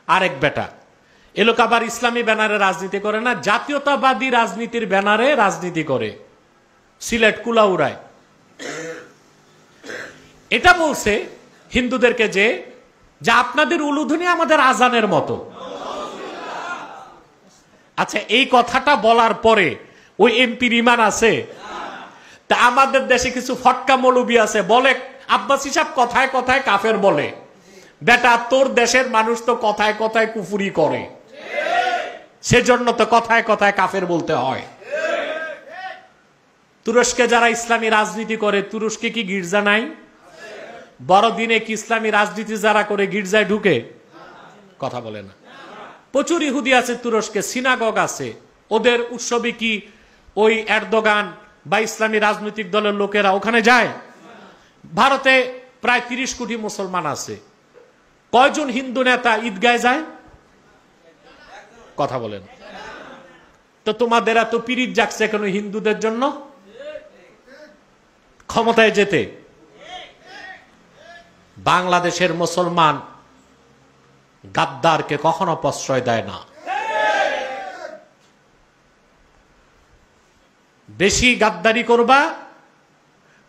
আরেক বেটা এ লোক আবার ইসলামী ব্যানারে রাজনীতি করে না, জাতীয়তাবাদী রাজনীতির ব্যানারে রাজনীতি করে, সিলেট কুলাউড়ায়। এটা বলছে হিন্দুদেরকে যে আপনাদের উলুধ্বনি আমাদের আজানের মতো। আচ্ছা, এই কথাটা বলার পরে ওই এমপির ইমান আছে? তা আমাদের দেশে কিছু ফটকা মৌলবি আছে, বলে আব্বাসী সাহেব কথায় কথায় কাফের বলে। বেটা, তোর দেশের মানুষ তো কথায় কথায় কুফুরি করে, সেজন্য তো কথায় কথায় কাফের বলতে হয়। তুরস্কে যারা ইসলামী রাজনীতি করে, তুরস্কে কি গির্জা নাই? বড়দিনে কি ইসলামী রাজনীতি যারা করে গির্জায় ঢুকে? কথা বলে না। প্রচুর ইহুদি আছে তুরস্কে, সিনাগগ আছে। ওদের উৎসবে কি ওই এরদোগান বা ইসলামী রাজনৈতিক দলের লোকেরা ওখানে যায়? ভারতে প্রায় 30 কোটি মুসলমান আছে, কয়জন হিন্দু নেতা ঈদগায় যায়? কথা বলেন। তো তোমাদের এত পিরিত জাগছে কেন হিন্দুদের জন্য ক্ষমতায় যেতে? বাংলাদেশের মুসলমান গাদ্দারকে কখনো প্রশ্রয় দেয় না। বেশি গাদ্দারি করবা,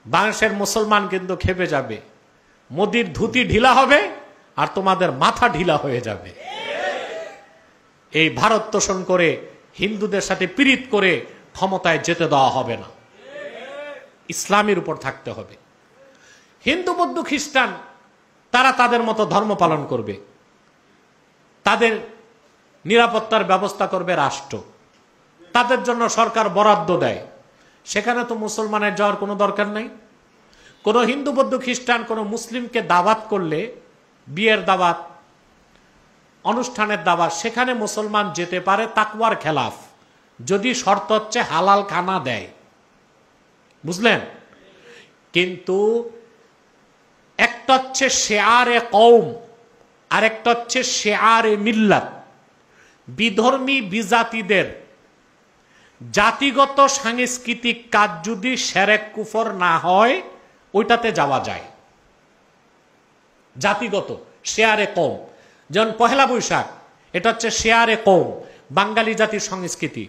বাংলাদেশের মুসলমান কিন্তু খেপে যাবে। মোদির ধুতি ঢিলা হবে আর তোমাদের মাথা ঢিলা হয়ে যাবে। এই ভারত তোষণ করে হিন্দুদের সাথে পীড়িত করে ক্ষমতায় যেতে দেওয়া হবে না। ইসলামের উপর থাকতে হবে। হিন্দু বৌদ্ধ খ্রিস্টান তারা তাদের মতো ধর্ম পালন করবে, তাদের নিরাপত্তার ব্যবস্থা করবে রাষ্ট্র, তাদের জন্য সরকার বরাদ্দ দেয়। সেখানে তো মুসলমানের যাওয়ার কোনো দরকার নাই। কোনো হিন্দু বৌদ্ধ খ্রিস্টান কোনো মুসলিমকে দাওয়াত করলে, বিয়ের দাওয়াত, অনুষ্ঠানের দাওয়াত, সেখানে মুসলমান যেতে পারে তাকওয়ার খেলাফ, যদি শর্ত হচ্ছে হালাল খানা দেয়। বুঝলেন? কিন্তু একটা হচ্ছে শেয়ারে কওম আর একটা হচ্ছে শেয়ারে মিল্লাত। বিধর্মী বিজাতিদের জাতিগত সাংস্কৃতিক কাজ যদি শিরক কুফর না হয়, ওইটাতে যাওয়া যায়। জাতিগত শেয়ারে কওম, যেমন পহেলা বৈশাখ, এটা হচ্ছে শেয়ারে কওম, বাঙালি জাতির সংস্কৃতি।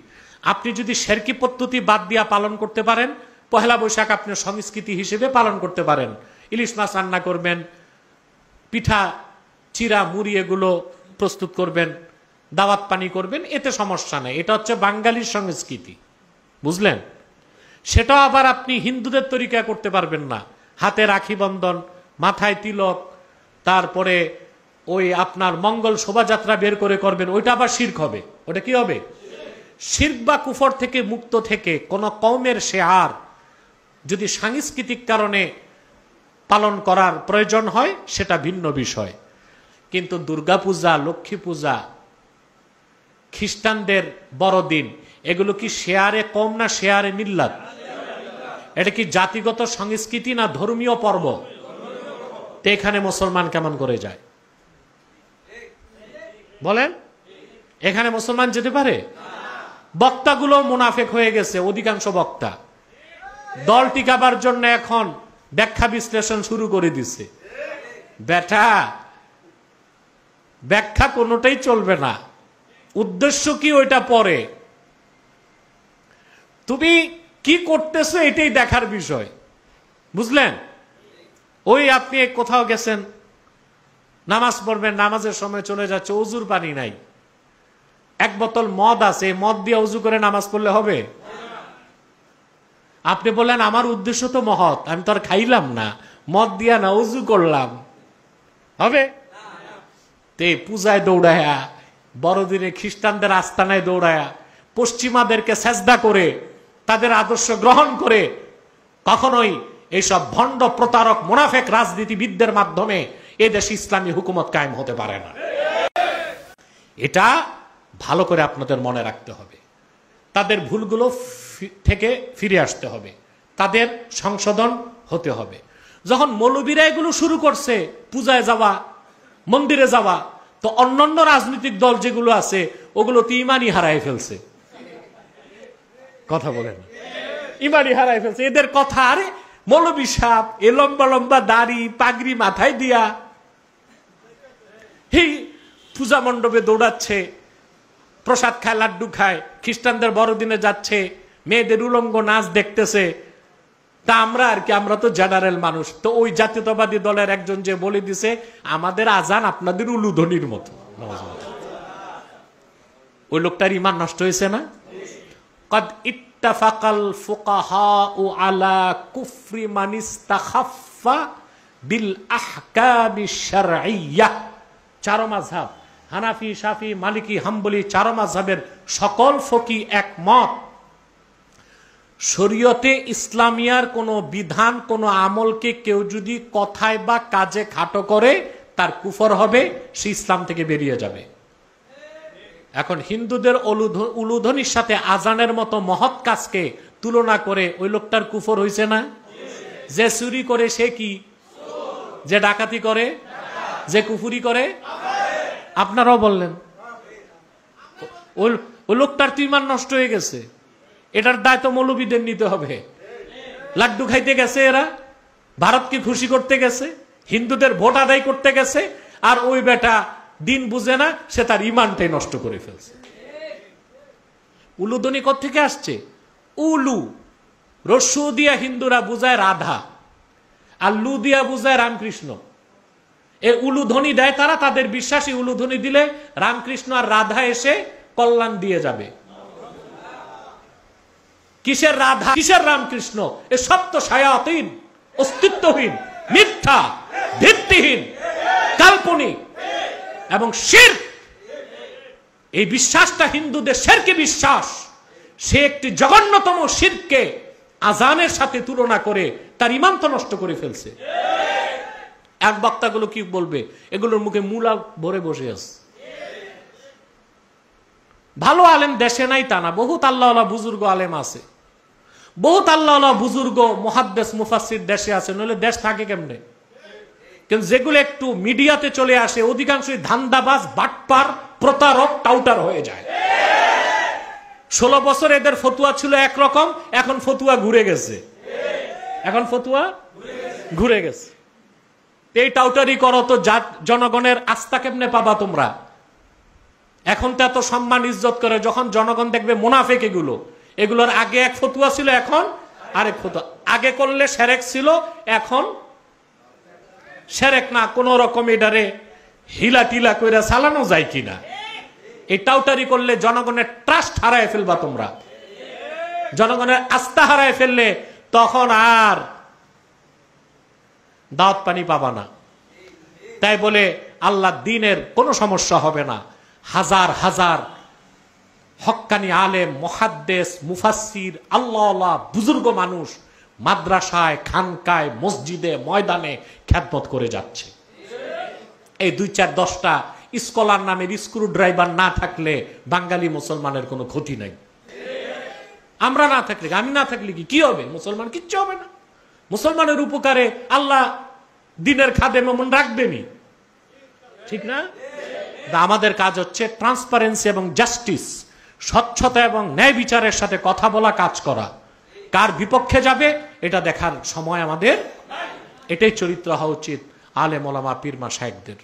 আপনি যদি শেরকি পদ্ধতি বাদ দিয়া পালন করতে পারেন, পহেলা বৈশাখ আপনি সংস্কৃতি হিসেবে পালন করতে পারেন। ইলিশ মাছ রান্না করবেন, পিঠা চিরা মুড়ি এগুলো প্রস্তুত করবেন, দাওয়াত পানি করবেন, এতে সমস্যা নেই। এটা হচ্ছে বাঙালির সংস্কৃতি। বুঝলেন? সেটাও আবার আপনি হিন্দুদের তরিকা করতে পারবেন না। হাতে রাখি বন্ধন, মাথায় তিলক, তারপরে ওই আপনার মঙ্গল শোভাযাত্রা বের করে করবেন, ওইটা আবার শিরক হবে। ওটা কি হবে? শিরক বা কুফর থেকে মুক্ত থেকে কোন কওমের শেয়ার যদি সাংস্কৃতিক কারণে পালন করার প্রয়োজন হয়, সেটা ভিন্ন বিষয়। কিন্তু দুর্গা পূজা, লক্ষ্মী পূজা, খ্রিস্টানদের বড়দিন, এগুলো কি শেয়ারে কম না শেয়ারে মিল্লাত? এটা কি জাতিগত সংস্কৃতি না ধর্মীয় পর্ব? তো এখানে মুসলমান কেমন করে যায় বলেন? এখানে মুসলমান যেতে পারে? বক্তাগুলো মুনাফেক হয়ে গেছে, অধিকাংশ বক্তা দল টিকাবার জন্য এখন ব্যাখ্যা বিশ্লেষণ শুরু করে দিছে। বেটা, ব্যাখ্যা কোনোটাই চলবে না, উদ্দেশ্য কি ওইটা পরে, তুমি কি করতেছো এটাই দেখার বিষয়। বুঝলেন? ওই আপনি কোথাও গেছেন, নামাজ পড়বেন, নামাজের সময় চলে যাচ্ছে, ওযুর পানি নাই, এক বোতল মদ আছে, মদ দিয়ে ওযু করে নামাজ পড়লে হবে? আপনি বললেন আমার উদ্দেশ্য তো মহৎ, আমি তো আর খাইলাম না, মদ দিয়া না ওযু করলাম, হবে? তে পূজায় দৌড়ায়া, বড়দিনে খ্রিস্টানদের আস্তানায় দৌড়ায়া, পশ্চিমাদেরকে সেজদা করে, তাদের আদর্শ গ্রহণ করে কখনোই এইসব ভণ্ড প্রতারক মুনাফেক রাজনীতিবিদদের মাধ্যমে এদেশে ইসলামী হুকুমত কায়েম হতে পারে না। এটা ভালো করে আপনাদের মনে রাখতে হবে। তাদের ভুলগুলো থেকে ফিরে আসতে হবে, তাদের সংশোধন হতে হবে। যখন মৌলবীরা এগুলো শুরু করছে, পূজায় যাওয়া, মন্দিরে যাওয়া, তো অন্যান্য রাজনৈতিক দল যেগুলো আছে ওগুলো তো ইমানই হারায় ফেলছে। কথা বলেন, ইমানই হারায় ফেলছে। এদের কথা, আরে মৌলবী সাহেব এ লম্বা লম্বা দাড়ি পাগড়ি মাথায় দিয়া এই পূজা মণ্ডপে দৌড়াচ্ছে, প্রসাদ খায়, লাড্ডু খায়, খ্রিস্টানদের বড়দিনে যাচ্ছে, মেয়েদের উলঙ্গ নাচ দেখতেছে। তা আমরা আর কি, আমরা তো জেনারেল মানুষ। তো ওই জাতীয়তাবাদী দলের একজন যে বলে দিছে আমাদের আজান আপনাদের উলুধ্বনির মতো, ওই লোকটার ইমান নষ্ট হয়েছে না? কদ ইত্তাফাকাল ফুকাহাউ আলা কুফরি মান ইস্তাখাফফা বিল আহকামিশ শারঈয়্যাহ। চার মাযহাব, হানাফি, শাফি, মালিকি, হাম্বলি, চার মাযহাবের সকল ফকি একমত, শরীয়তে ইসলামিয়ার কোন বিধান, কোন আমলকে কেউ যদি কথায় বা কাজে খাটো করে তার কুফর হবে, সে ইসলাম থেকে বেরিয়ে যাবে। এখন হিন্দুদের উলুধ্বনির সাথে আজানের মতো মহৎ কাজকে তুলনা করে ওই লোকটার কুফর হইছে না? যে চুরি করে সে কি? যে ডাকাতি করে, যে কুফুরি করে, আপনারাও বললেন ওই লোকটার তো ঈমান নষ্ট হয়ে গেছে। এটার দায় তো মৌলবীদের নিতে হবে। লাড্ডু খাইতে গেছে এরা, ভারতকে খুশি করতে গেছে, হিন্দুদের ভোট আদায় করতে গেছে, আর ওই বেটা দিন বুঝে না, সে তার ঈমানটাই নষ্ট করে ফেলছে। উলুধ্বনি কোত্থেকে আসছে? উলু, রস্যু দিয়া হিন্দুরা বুঝায় রাধা, আর লু দিয়া বুঝায় রামকৃষ্ণ। এই উলুধ্বনি দেয় তারা, তাদের বিশ্বাসী উলুধ্বনি দিলে রামকৃষ্ণ আর রাধা এসে কল্যাণ দিয়ে যাবে। কিসের রাধা, কিসের রামকৃষ্ণ? এ সব তো শায়াতিন, অস্তিত্বহীন, মিথ্যা, ভিত্তিহীন, কাল্পনিক এবং শিরক। এই বিশ্বাসটা হিন্দুদের শিরকি বিশ্বাস। সে একটি জঘন্যতম শিরককে আজানের সাথে তুলনা করে তার ঈমান তো নষ্ট করে ফেলছে। এক বক্তাগুলো কি বলবে? এগুলোর মুখে মূলা ভরে বসে আছে। ভালো আলেম দেশে নাই তা না, বহুত আল্লাহওয়ালা বুজুর্গ আলেম আছে, বহুত আল্লাহওয়ালা বুজুর্গ মুহাদ্দিস মুফাসসির দেশে আছে, নইলে দেশ থাকে কেমনে? কিন্তু যেগুলো একটু মিডিয়াতে চলে আসে অধিকাংশই ধান্দাবাজ, বাটপার, প্রতারক, টাউটার হয়ে যায়। 16 বছর এদের ফতুয়া ছিল একরকম, এখন ফতুয়া ঘুরে গেছে, এখন ফতুয়া ঘুরে গেছে। এই টাউটারি করো তো জনগণের আস্থা কেমনে পাবা তোমরা? এখন তো এত সম্মান ইজ্জত করে, যখন জনগণ দেখবে মুনাফিক এগুলোর আগে এক ফতুয়া ছিল, এখন আরেক ফতুয়া। আগে করলে শিরক ছিল, এখন শিরক না, কোন রকম এটারে হিলা টিলা কইরা চালানো যায় কিনা। এই টাউটারি করলে জনগণের ট্রাস্ট হারায় ফেলবা তোমরা, জনগণের আস্থা হারায় ফেললে তখন আর দাওয়াত পানি পাবা না। তাই বলে আল্লাহ দ্বীনের কোনো সমস্যা হবে না। হাজার হাজার হক্কানি আলেম, মুহাদ্দিস, মুফাসসির, আল্লাহওয়ালা বুজুর্গ মানুষ মাদ্রাসায়, খানকায়, মসজিদে, ময়দানে খ্যাতমত করে যাচ্ছে। এই 2-4-10টা স্কলার নামের স্ক্রু ড্রাইভার না থাকলে বাঙালি মুসলমানের কোনো ক্ষতি নাই। আমরা না থাকলে, আমি না থাকলে কি হবে? মুসলমান কিচ্ছু হবে না। মুসলমানের উপকারে আল্লাহ দ্বীনের খাদেম এমন রাখবেনি, ঠিক না? আমাদের কাজ হচ্ছে ট্রান্সপারেন্সি এবং জাস্টিস, স্বচ্ছতা এবং ন্যায় বিচারের সাথে কথা বলা, কাজ করা। কার বিপক্ষে যাবে এটা দেখার সময় আমাদের, এটাই চরিত্র হওয়া উচিত আলেম ওলামা পীর মাশায়েখদের।